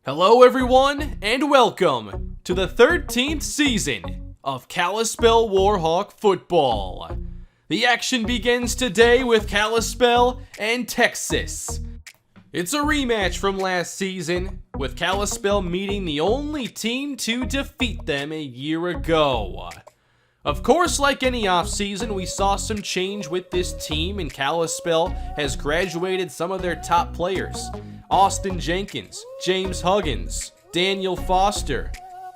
Hello everyone, and welcome to the 13th season of Kalispell Warhawk Football. The action begins today with Kalispell and Texas. It's a rematch from last season, with Kalispell meeting the only team to defeat them a year ago. Of course, like any offseason, we saw some change with this team, and Kalispell has graduated some of their top players. Austin Jenkins, James Huggins, Daniel Foster,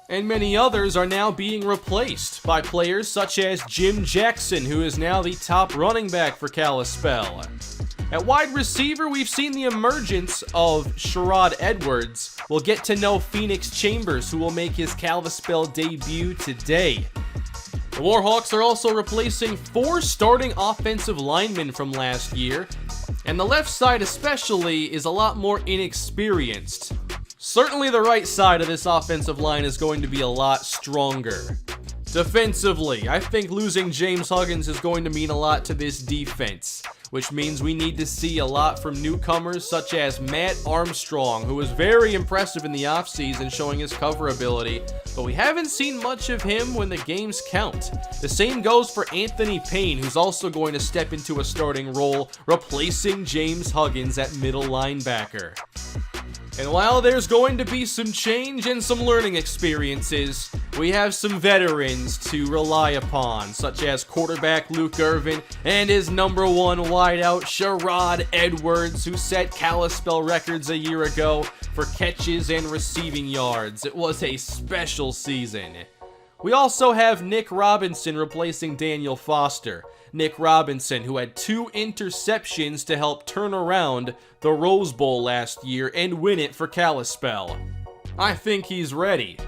and many others are now being replaced by players such as Jim Jackson, who is now the top running back for Kalispell. At wide receiver, we've seen the emergence of Sherrod Edwards. We'll get to know Phoenix Chambers, who will make his Kalispell debut today. The Warhawks are also replacing 4 starting offensive linemen from last year, and the left side especially is a lot more inexperienced. Certainly the right side of this offensive line is going to be a lot stronger. Defensively, I think losing James Huggins is going to mean a lot to this defense, which means we need to see a lot from newcomers such as Matt Armstrong, who was very impressive in the offseason showing his cover ability, but we haven't seen much of him when the games count. The same goes for Anthony Payne, who's also going to step into a starting role, replacing James Huggins at middle linebacker. And while there's going to be some change and some learning experiences, we have some veterans to rely upon, such as quarterback Luke Irvin and his number 1 wideout Sherrod Edwards, who set Kalispell records a year ago for catches and receiving yards. It was a special season. We also have Nick Robinson replacing Daniel Foster. Nick Robinson, who had 2 interceptions to help turn around the Rose Bowl last year and win it for Kalispell. I think he's ready.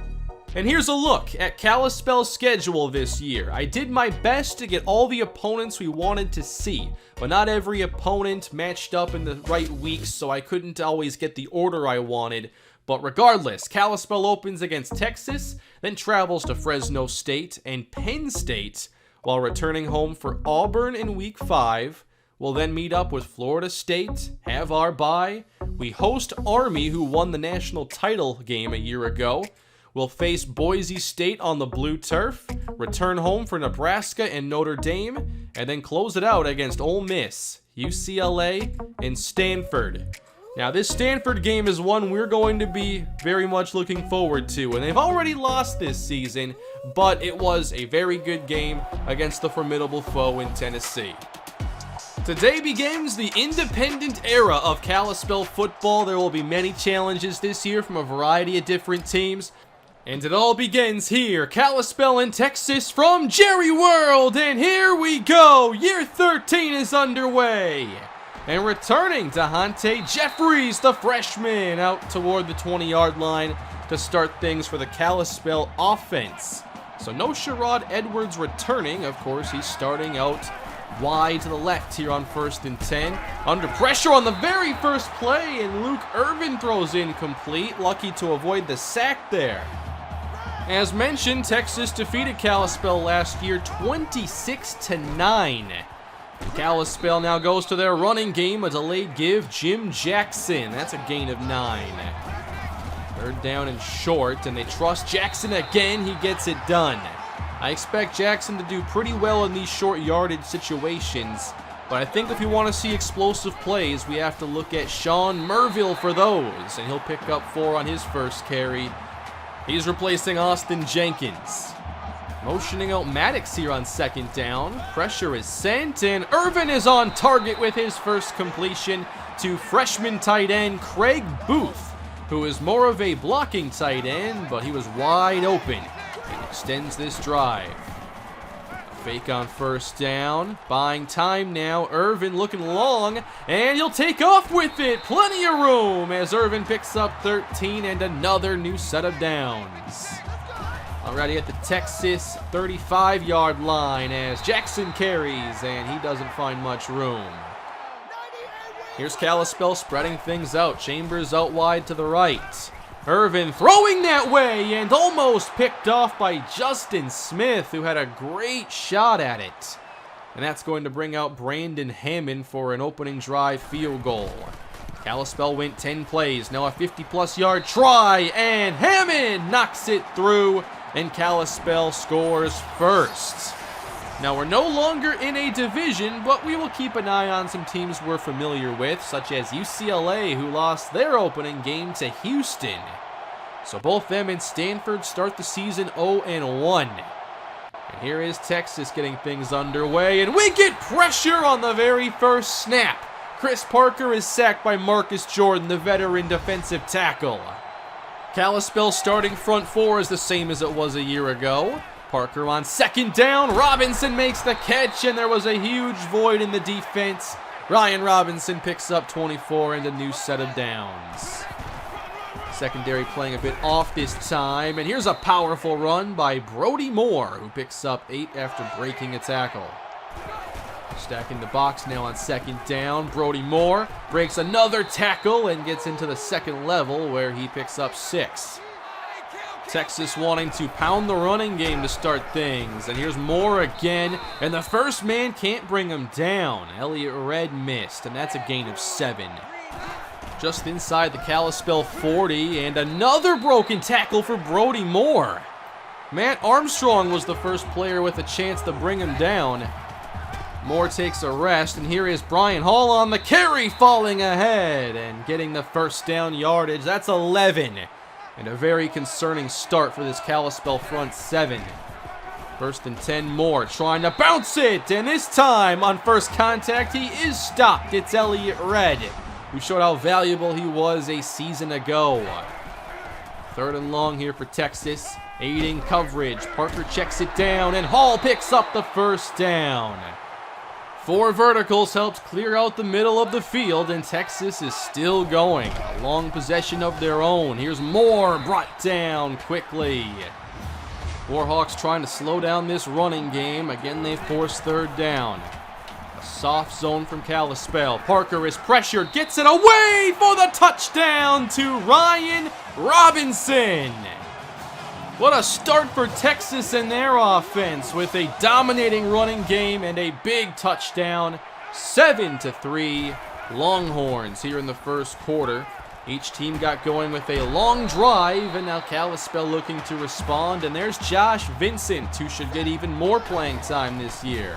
And here's a look at Kalispell's schedule this year. I did my best to get all the opponents we wanted to see, but not every opponent matched up in the right weeks, so I couldn't always get the order I wanted. But regardless, Kalispell opens against Texas, then travels to Fresno State and Penn State, while returning home for Auburn in Week 5. We'll then meet up with Florida State, have our bye. We host Army, who won the national title game a year ago. We'll face Boise State on the blue turf, return home for Nebraska and Notre Dame, and then close it out against Ole Miss, UCLA, and Stanford. Now, this Stanford game is one we're going to be very much looking forward to, and they've already lost this season, but it was a very good game against the formidable foe in Tennessee. Today begins the independent era of Kalispell football. There will be many challenges this year from a variety of different teams, and it all begins here, Kalispell in Texas from Jerry World, and here we go! Year 13 is underway! And returning to Hante Jeffries, the freshman, out toward the 20-yard line to start things for the Kalispell offense. So no Sherrod Edwards returning. Of course, he's starting out wide to the left here on 1st and 10. Under pressure on the very first play, and Luke Irvin throws incomplete. Lucky to avoid the sack there. As mentioned, Texas defeated Kalispell last year 26-9. Kalispell now goes to their running game, a delayed give, Jim Jackson. That's a gain of 9. 3rd down and short, and they trust Jackson again. He gets it done. I expect Jackson to do pretty well in these short yardage situations, but I think if we want to see explosive plays, we have to look at Sean Merville for those, and he'll pick up 4 on his first carry. He's replacing Austin Jenkins. Motioning out Maddox here on 2nd down. Pressure is sent, and Irvin is on target with his first completion to freshman tight end Craig Booth, who is more of a blocking tight end, but he was wide open and extends this drive. A fake on 1st down, buying time now. Irvin looking long, and he'll take off with it. Plenty of room as Irvin picks up 13 and another new set of downs. Already at the Texas 35-yard line as Jackson carries, and he doesn't find much room. Here's Kalispell spreading things out. Chambers out wide to the right. Irvin throwing that way and almost picked off by Justin Smith, who had a great shot at it. And that's going to bring out Brandon Hammond for an opening drive field goal. Kalispell went 10 plays. Now a 50-plus yard try, and Hammond knocks it through, and Kalispell scores first. Now we're no longer in a division, but we will keep an eye on some teams we're familiar with, such as UCLA, who lost their opening game to Houston. So both them and Stanford start the season 0-1. And here is Texas getting things underway, and we get pressure on the very first snap. Chris Parker is sacked by Marcus Jordan, the veteran defensive tackle. Kalispell's starting front four is the same as it was a year ago. Parker on second down. Robinson makes the catch, and there was a huge void in the defense. Ryan Robinson picks up 24 and a new set of downs. Secondary playing a bit off this time, and here's a powerful run by Brody Moore, who picks up 8 after breaking a tackle. Stacking the box now on second down. Brody Moore breaks another tackle and gets into the second level, where he picks up 6. Texas wanting to pound the running game to start things. And here's Moore again, and the first man can't bring him down. Elliott Red missed, and that's a gain of 7. Just inside the Kalispell 40, and another broken tackle for Brody Moore. Matt Armstrong was the first player with a chance to bring him down. Moore takes a rest, and here is Brian Hall on the carry, falling ahead and getting the first down yardage. That's 11. And a very concerning start for this Kalispell front 7. First and 10, Moore trying to bounce it, and this time on first contact he is stopped. It's Elliott Red, who showed how valuable he was a season ago. Third and long here for Texas, aiding coverage. Parker checks it down, and Hall picks up the first down. 4 verticals helps clear out the middle of the field, and Texas is still going. A long possession of their own. Here's Moore brought down quickly. Warhawks trying to slow down this running game. Again, they force third down. A soft zone from Kalispell. Parker is pressured, gets it away for the touchdown to Ryan Robinson. What a start for Texas in their offense, with a dominating running game and a big touchdown. 7-3 Longhorns here in the first quarter. Each team got going with a long drive, and now Kalispell looking to respond. And there's Josh Vincent, who should get even more playing time this year.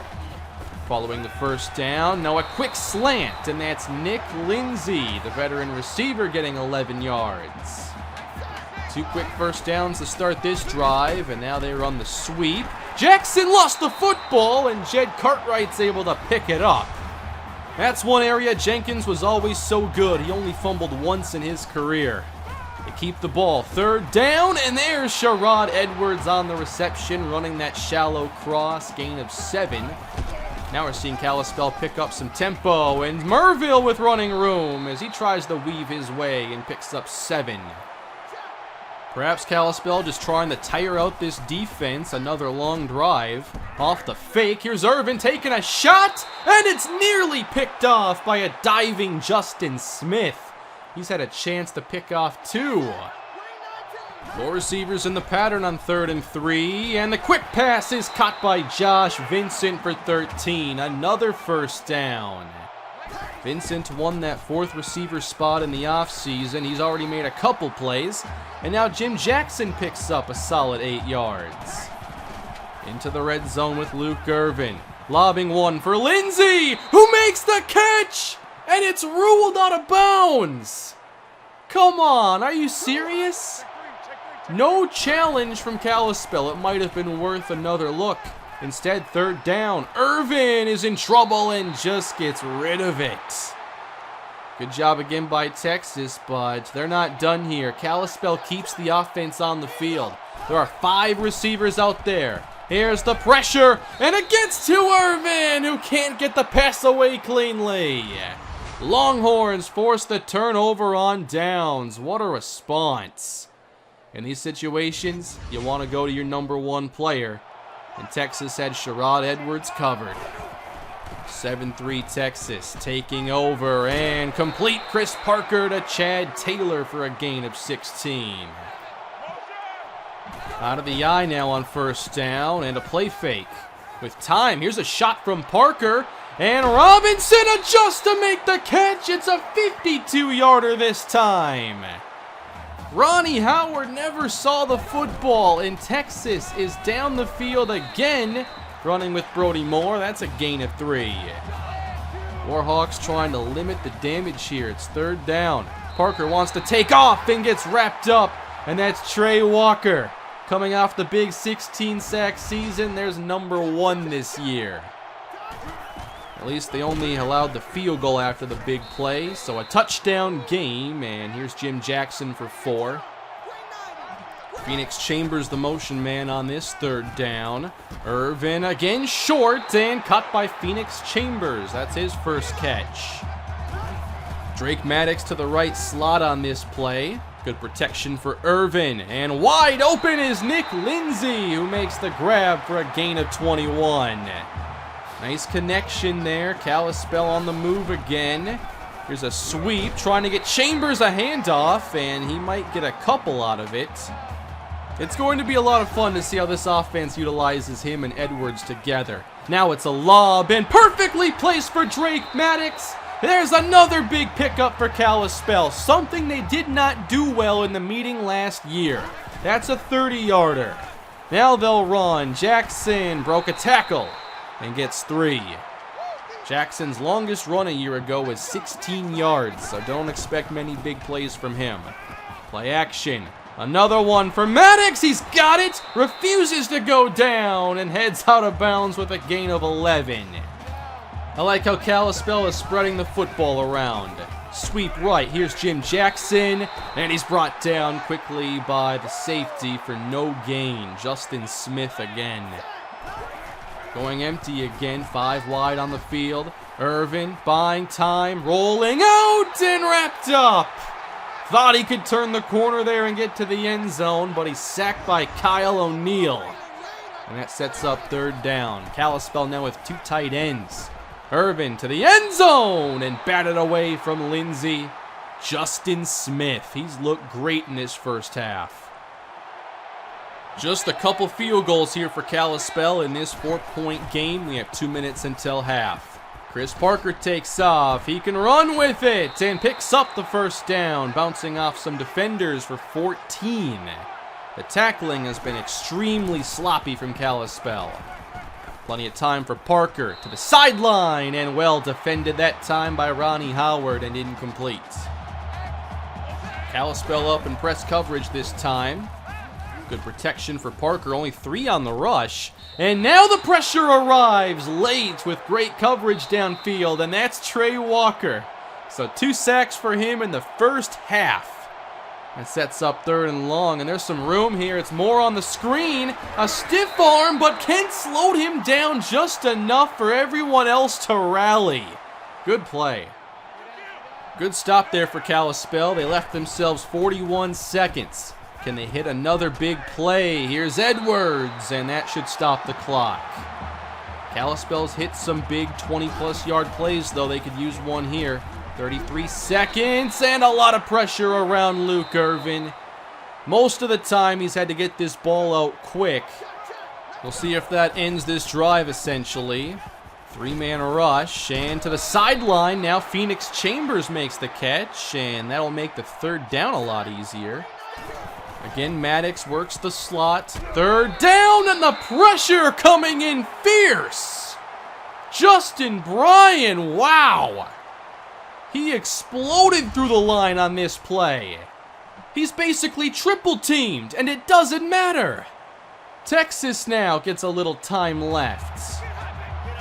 Following the first down, now a quick slant, and that's Nick Lindsay, the veteran receiver, getting 11 yards. 2 quick first downs to start this drive, and now they run the sweep. Jackson lost the football, and Jed Cartwright's able to pick it up. That's one area Jenkins was always so good. He only fumbled once in his career. They keep the ball. Third down, and there's Sherrod Edwards on the reception, running that shallow cross, gain of 7. Now we're seeing Kalispell pick up some tempo, and Merville with running room as he tries to weave his way and picks up 7. Perhaps Kalispell just trying to tire out this defense. Another long drive. Off the fake. Here's Irvin taking a shot, and it's nearly picked off by a diving Justin Smith. He's had a chance to pick off 2. 4 receivers in the pattern on 3rd and 3, and the quick pass is caught by Josh Vincent for 13. Another first down. Vincent won that 4th receiver spot in the offseason. He's already made a couple plays. And now Jim Jackson picks up a solid 8 yards. Into the red zone with Luke Irvin. Lobbing one for Lindsay, who makes the catch! And it's ruled out of bounds! Come on, are you serious? No challenge from Kalispell. It might have been worth another look. Instead, third down. Irvin is in trouble and just gets rid of it. Good job again by Texas, but they're not done here. Kalispell keeps the offense on the field. There are 5 receivers out there. Here's the pressure, and it gets to Irvin, who can't get the pass away cleanly. Longhorns force the turnover on downs. What a response. In these situations, you want to go to your number 1 player. And Texas had Sherrod Edwards covered. 7-3 Texas taking over, and complete Chris Parker to Chad Taylor for a gain of 16. Out of the eye now on first down, and a play fake. With time, here's a shot from Parker, And Robinson adjusts to make the catch. It's a 52-yarder this time. Ronnie Howard never saw the football, and Texas is down the field again, running with Brody Moore. That's a gain of 3. Warhawks trying to limit the damage here. It's 3rd down. Parker wants to take off and gets wrapped up, and that's Trey Walker. Coming off the big 16-sack season, there's number 1 this year. At least they only allowed the field goal after the big play, so a touchdown game, and here's Jim Jackson for 4. Phoenix Chambers the motion man on this 3rd down. Irvin again short and caught by Phoenix Chambers. That's his first catch. Drake Maddox to the right slot on this play. Good protection for Irvin, and wide open is Nick Lindsay, who makes the grab for a gain of 21. Nice connection there. Kalispell on the move again. Here's a sweep, trying to get Chambers a handoff, and he might get a couple out of it. It's going to be a lot of fun to see how this offense utilizes him and Edwards together. Now it's a lob, and perfectly placed for Drake Maddox. There's another big pickup for Kalispell, something they did not do well in the meeting last year. That's a 30-yarder. Now they'll run. Jackson broke a tackle and gets 3. Jackson's longest run a year ago was 16 yards, so don't expect many big plays from him. Play action. Another one for Maddox. He's got it. Refuses to go down and heads out of bounds with a gain of 11. I like how Kalispell is spreading the football around. Sweep right. Here's Jim Jackson, and he's brought down quickly by the safety for no gain. Justin Smith again. Going empty again, 5 wide on the field. Irvin buying time, rolling out and wrapped up. Thought he could turn the corner there and get to the end zone, but he's sacked by Kyle O'Neal. And that sets up 3rd down. Kalispell now with 2 tight ends. Irvin to the end zone and batted away from Lindsay. Justin Smith, he's looked great in his first half. Just a couple field goals here for Kalispell in this 4-point game. We have 2 minutes until half. Chris Parker takes off. He can run with it and picks up the 1st down, bouncing off some defenders for 14. The tackling has been extremely sloppy from Kalispell. Plenty of time for Parker to the sideline, and well defended that time by Ronnie Howard and incomplete. Kalispell up in press coverage this time. Good protection for Parker, only 3 on the rush. And now the pressure arrives late with great coverage downfield, and that's Trey Walker. So 2 sacks for him in the first half. That sets up 3rd and long, and there's some room here. It's more on the screen. A stiff arm, but Kent slowed him down just enough for everyone else to rally. Good play. Good stop there for Kalispell. They left themselves 41 seconds. Can they hit another big play? Here's Edwards, and that should stop the clock. Kalispell's hit some big 20-plus yard plays, though. They could use one here. 33 seconds, and a lot of pressure around Luke Irvin. Most of the time, he's had to get this ball out quick. We'll see if that ends this drive, essentially. 3-man rush, and to the sideline. Now Phoenix Chambers makes the catch, and that'll make the 3rd down a lot easier. Again, Maddox works the slot. 3rd down, and the pressure coming in fierce. Justin Bryan, wow. He exploded through the line on this play. He's basically triple teamed, and it doesn't matter. Texas now gets a little time left.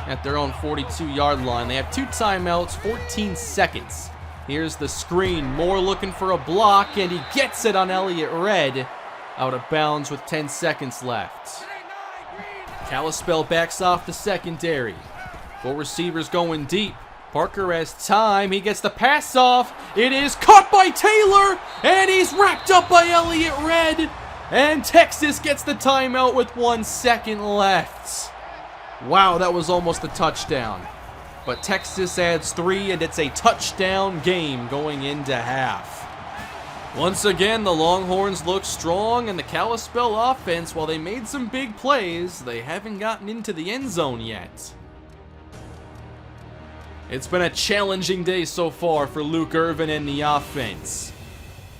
At their own 42-yard line. They have 2 timeouts, 14 seconds. Here's the screen. Moore looking for a block, and he gets it on Elliott Red. Out of bounds with 10 seconds left. Kalispell backs off the secondary. 4 receivers going deep. Parker has time. He gets the pass off. It is caught by Taylor, and he's wrapped up by Elliott Red. And Texas gets the timeout with 1 second left. Wow, that was almost a touchdown. But Texas adds 3, and it's a touchdown game going into half. Once again, the Longhorns look strong, and the Kalispell offense, while they made some big plays, they haven't gotten into the end zone yet. It's been a challenging day so far for Luke Irvin and the offense.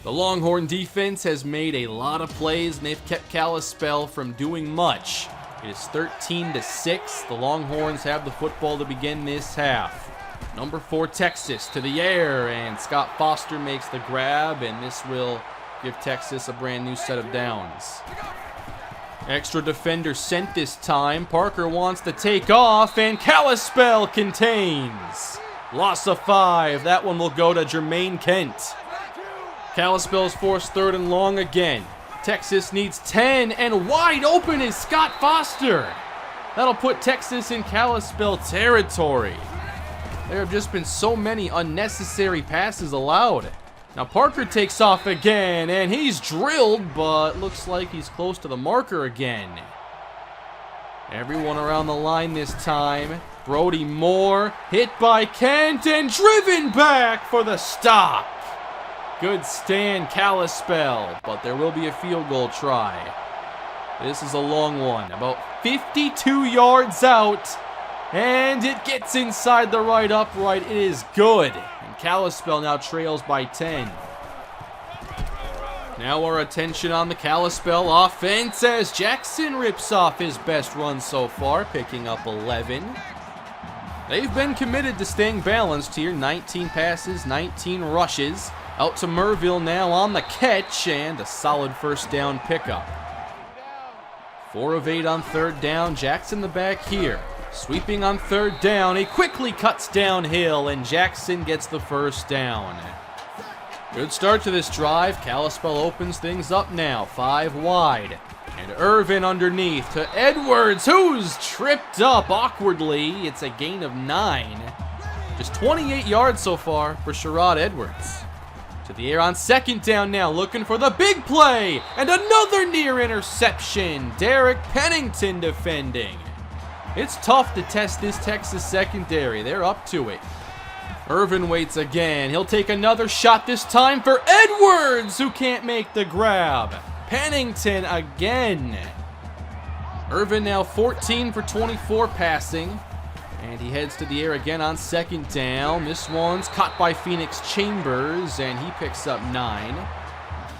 The Longhorn defense has made a lot of plays and they've kept Kalispell from doing much. It is 13-6. The Longhorns have the football to begin this half. Number 4 Texas to the air, and Scott Foster makes the grab, and this will give Texas a brand new set of downs. Extra defender sent this time. Parker wants to take off, and Kalispell contains. Loss of 5. That one will go to Jermaine Kent. Kalispell's forced 3rd and long again. Texas needs 10, and wide open is Scott Foster. That'll put Texas in Kalispell territory. There have just been so many unnecessary passes allowed. Now Parker takes off again, and he's drilled, but looks like he's close to the marker again. Everyone around the line this time. Brody Moore hit by Kent and driven back for the stop. Good stand, Kalispell, but there will be a field goal try. This is a long one, about 52 yards out, and it gets inside the right upright. It is good, and Kalispell now trails by 10. Now our attention on the Kalispell offense as Jackson rips off his best run so far, picking up 11. They've been committed to staying balanced here. 19 passes, 19 rushes. Out to Merville now on the catch, and a solid first down pickup. 4 of 8 on 3rd down. Jackson the back here. Sweeping on 3rd down. He quickly cuts downhill, and Jackson gets the first down. Good start to this drive. Kalispell opens things up now. 5 wide. And Irvin underneath to Edwards, who's tripped up awkwardly. It's a gain of 9. Just 28 yards so far for Sherrod Edwards. To the air on 2nd down now, looking for the big play. And another near interception. Derek Pennington defending. It's tough to test this Texas secondary. They're up to it. Irvin waits again. He'll take another shot this time for Edwards, who can't make the grab. Pennington again. Irvin now 14 for 24 passing. And he heads to the air again on 2nd down. This one's caught by Phoenix Chambers, and he picks up 9.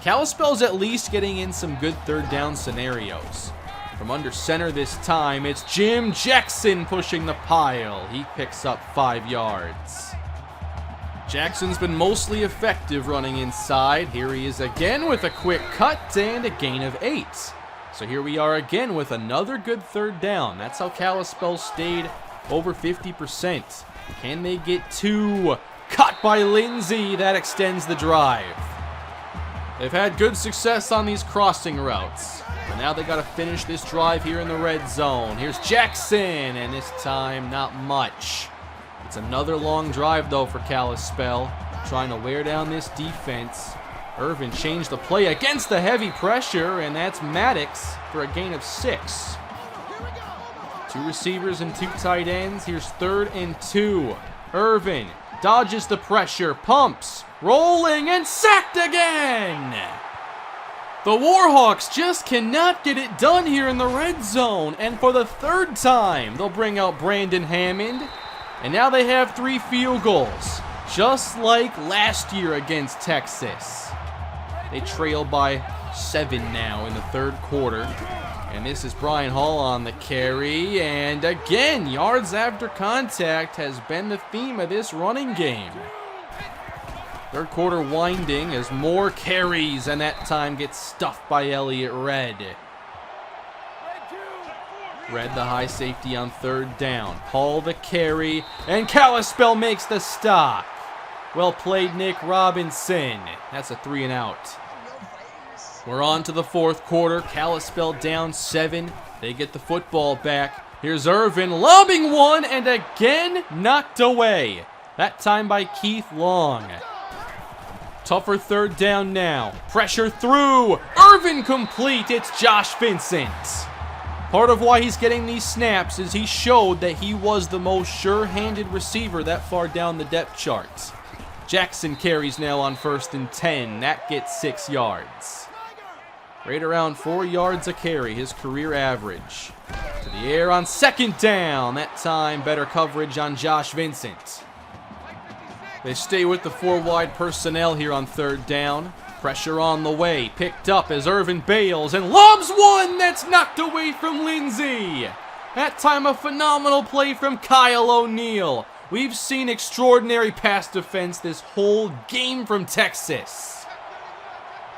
Kalispell's at least getting in some good 3rd down scenarios. From under center this time, it's Jim Jackson pushing the pile. He picks up 5 yards. Jackson's been mostly effective running inside. Here he is again with a quick cut and a gain of 8. So here we are again with another good 3rd down. That's how Kalispell stayed over 50%. Can they get 2? Cut by Lindsay. That extends the drive. They've had good success on these crossing routes. But now they got to finish this drive here in the red zone. Here's Jackson, and this time not much. It's another long drive though for Kalispell, trying to wear down this defense. Irvin changed the play against the heavy pressure, and that's Maddox for a gain of 6. 2 receivers and 2 tight ends. Here's 3rd and 2. Irvin dodges the pressure, pumps, rolling, and sacked again. The Warhawks just cannot get it done here in the red zone, and for the 3rd time, they'll bring out Brandon Hammond, and now they have 3 field goals, just like last year against Texas. They trail by 7 now in the 3rd quarter. And this is Brian Hall on the carry. And again, yards after contact has been the theme of this running game. 3rd quarter winding as more carries, and that time gets stuffed by Elliott Red. Red the high safety on 3rd down. Hall the carry, and Kalispell makes the stop. Well played, Nick Robinson. That's a 3 and out. We're on to the 4th quarter. Kalispell down 7. They get the football back. Here's Irvin lobbing one, and again knocked away. That time by Keith Long. Tougher 3rd down now. Pressure through. Irvin complete. It's Josh Vincent. Part of why he's getting these snaps is he showed that he was the most sure-handed receiver that far down the depth chart. Jackson carries now on 1st and 10. That gets 6 yards. Right around 4 yards a carry, his career average. To the air on 2nd down. That time better coverage on Josh Vincent. They stay with the 4 wide personnel here on 3rd down. Pressure on the way, picked up as Irvin bails and lobs one that's knocked away from Lindsay. That time a phenomenal play from Kyle O'Neal. We've seen extraordinary pass defense this whole game from Texas.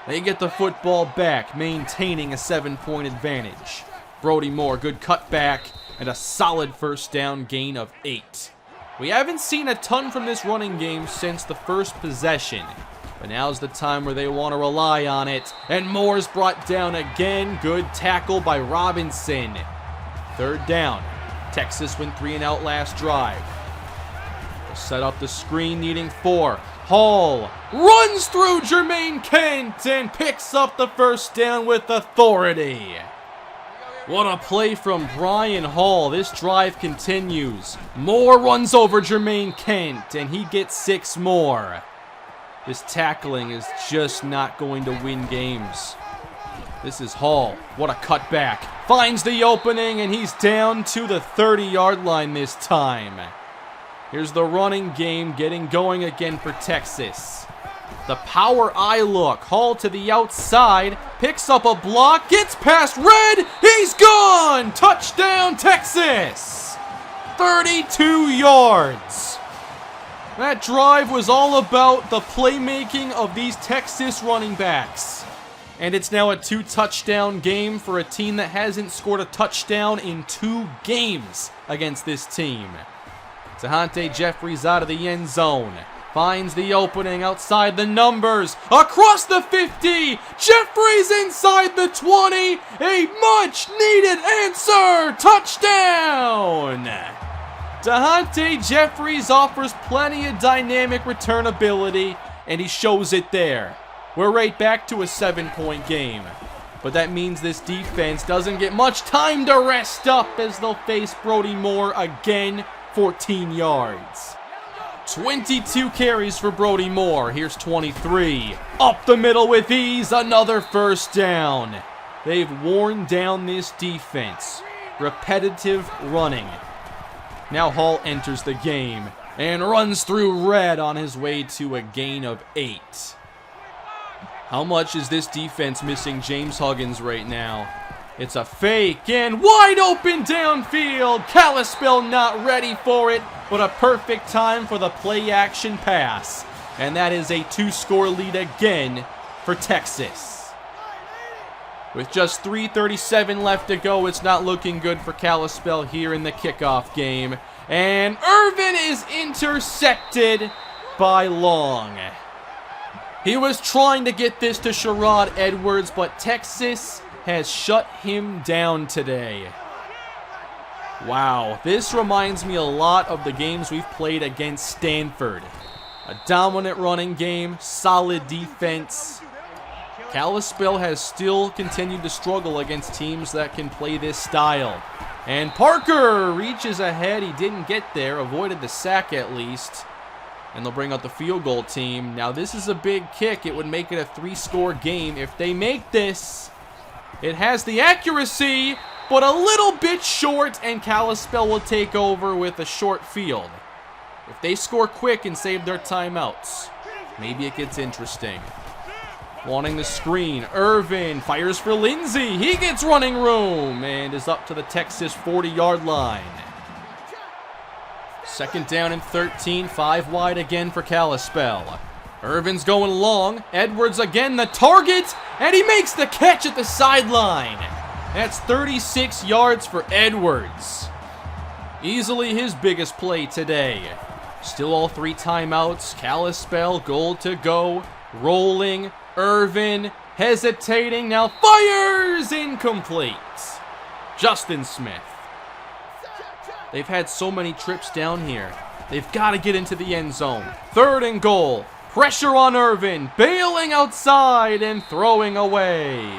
They get the football back, maintaining a 7-point advantage. Brody Moore, good cutback, and a solid 1st down gain of 8. We haven't seen a ton from this running game since the first possession, but now's the time where they want to rely on it, and Moore's brought down again. Good tackle by Robinson. 3rd down. Texas went 3 and out last drive. They'll set up the screen, needing 4. Hall runs through Jermaine Kent and picks up the 1st down with authority. What a play from Brian Hall. This drive continues. Moore runs over Jermaine Kent, and he gets 6 more. This tackling is just not going to win games. This is Hall. What a cutback. Finds the opening, and he's down to the 30-yard line this time. Here's the running game getting going again for Texas. The power eye look. Hall to the outside. Picks up a block. Gets past Red. He's gone. Touchdown, Texas. 32 yards. That drive was all about the playmaking of these Texas running backs. And it's now a 2-touchdown game for a team that hasn't scored a touchdown in 2 games against this team. Tahante Jeffries out of the end zone. Finds the opening outside the numbers. Across the 50. Jeffries inside the 20. A much needed answer. Touchdown. Tahante Jeffries offers plenty of dynamic return ability, and he shows it there. We're right back to a 7-point game. But that means this defense doesn't get much time to rest up as they'll face Brody Moore again. 14 yards. 22 carries for Brody Moore. Here's 23. Up the middle with ease. Another 1st down. They've worn down this defense. Repetitive running. Now Hall enters the game and runs through Red on his way to a gain of 8. How much is this defense missing James Huggins right now? It's a fake and wide open downfield. Kalispell not ready for it, but a perfect time for the play action pass. And that is a 2-score lead again for Texas. With just 3:37 left to go, it's not looking good for Kalispell here in the kickoff game. And Irvin is intercepted by Long. He was trying to get this to Sherrod Edwards, but Texas has shut him down today. Wow, this reminds me a lot of the games we've played against Stanford. A dominant running game, solid defense. Kalispell has still continued to struggle against teams that can play this style. And Parker reaches ahead. He didn't get there, avoided the sack at least. And they'll bring out the field goal team. Now this is a big kick. It would make it a 3-score game. If they make this, it has the accuracy, but a little bit short, and Kalispell will take over with a short field. If they score quick and save their timeouts, maybe it gets interesting. Wanting the screen, Irvin fires for Lindsay. He gets running room and is up to the Texas 40-yard line. 2nd down and 13, 5 wide again for Kalispell. Irvin's going long. Edwards again the target, and he makes the catch at the sideline. That's 36 yards for Edwards. Easily his biggest play today. Still all 3 timeouts. Kalispell, goal to go. Rolling. Irvin hesitating. Now fires. Incomplete. Justin Smith. They've had so many trips down here. They've got to get into the end zone. 3rd and goal. Pressure on Irvin. Bailing outside and throwing away.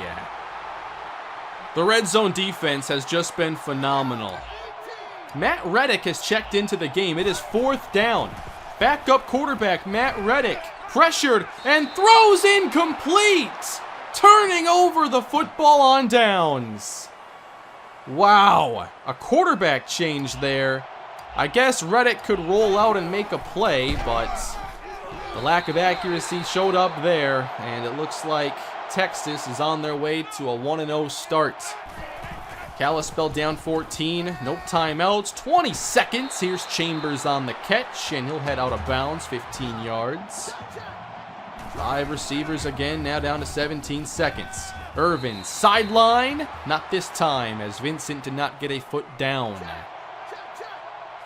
The red zone defense has just been phenomenal. Matt Reddick has checked into the game. It is 4th down. Backup quarterback Matt Reddick pressured and throws incomplete. Turning over the football on downs. Wow, a quarterback change there. I guess Reddick could roll out and make a play, but The lack of accuracy showed up there, and it looks like Texas is on their way to a 1-0 start. Kalispell down 14, no timeouts, 20 seconds. Here's Chambers on the catch, and he'll head out of bounds, 15 yards. 5 receivers again, now down to 17 seconds. Irvin, sideline, not this time, as Vincent did not get a foot down.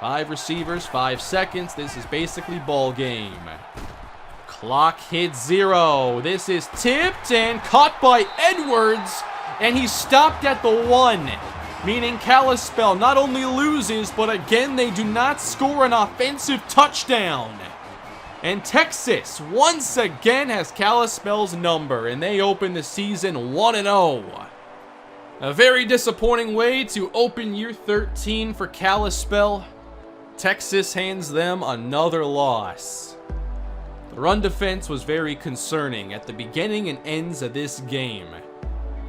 5 receivers, 5 seconds. This is basically ball game. Clock hits 0. This is tipped and caught by Edwards, and he's stopped at the 1, meaning Kalispell not only loses, but again they do not score an offensive touchdown. And Texas once again has Kalispell's number, and they open the season 1-0. A very disappointing way to open year 13 for Kalispell. Texas hands them another loss. The run defense was very concerning at the beginning and ends of this game.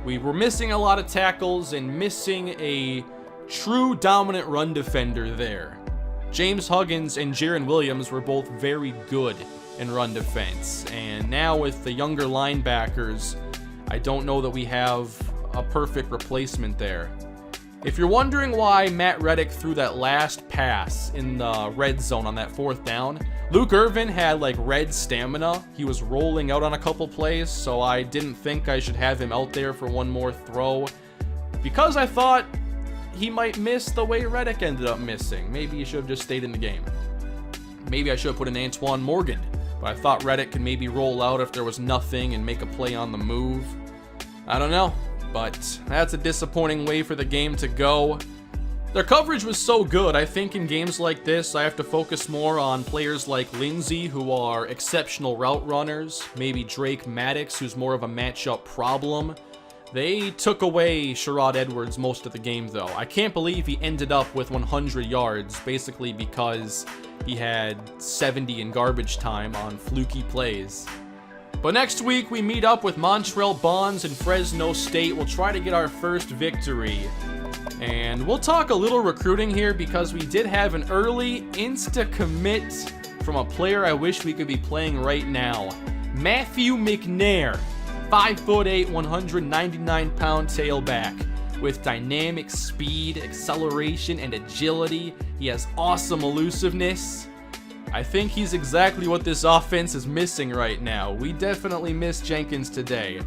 We were missing a lot of tackles and missing a true dominant run defender there. James Huggins and Jaron Williams were both very good in run defense. And now with the younger linebackers, I don't know that we have a perfect replacement there. If you're wondering why Matt Reddick threw that last pass in the red zone on that 4th down, Luke Irvin had like red stamina. He was rolling out on a couple plays, so I didn't think I should have him out there for one more throw because I thought he might miss the way Reddick ended up missing. Maybe he should have just stayed in the game. Maybe I should have put in Antoine Morgan, but I thought Reddick could maybe roll out if there was nothing and make a play on the move. I don't know, but that's a disappointing way for the game to go. Their coverage was so good. I think in games like this, I have to focus more on players like Lindsey, who are exceptional route runners, maybe Drake Maddox, who's more of a matchup problem. They took away Sherrod Edwards most of the game, though. I can't believe he ended up with 100 yards, basically because he had 70 in garbage time on fluky plays. But next week, we meet up with Montrell Bonds and Fresno State. We'll try to get our first victory. And we'll talk a little recruiting here because we did have an early insta-commit from a player I wish we could be playing right now. Matthew McNair. 5'8", 199-pound tailback with dynamic speed, acceleration, and agility. He has awesome elusiveness. I think he's exactly what this offense is missing right now. We definitely missed Jenkins today.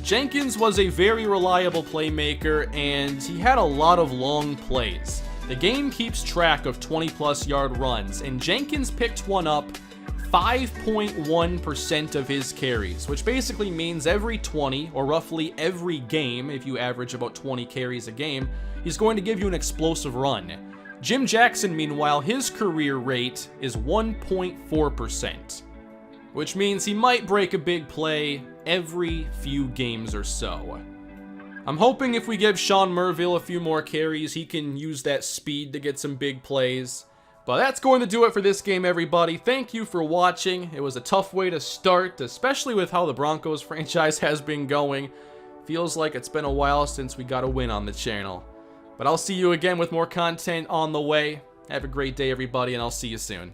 Jenkins was a very reliable playmaker, and he had a lot of long plays. The game keeps track of 20-plus yard runs, and Jenkins picked one up 5.1% of his carries, which basically means every 20, or roughly every game, if you average about 20 carries a game, he's going to give you an explosive run. Jim Jackson, meanwhile, his career rate is 1.4%, which means he might break a big play every few games or so. I'm hoping if we give Sean Merville a few more carries, he can use that speed to get some big plays. But that's going to do it for this game, everybody. Thank you for watching. It was a tough way to start, especially with how the Broncos franchise has been going. Feels like it's been a while since we got a win on the channel. But I'll see you again with more content on the way. Have a great day, everybody, and I'll see you soon.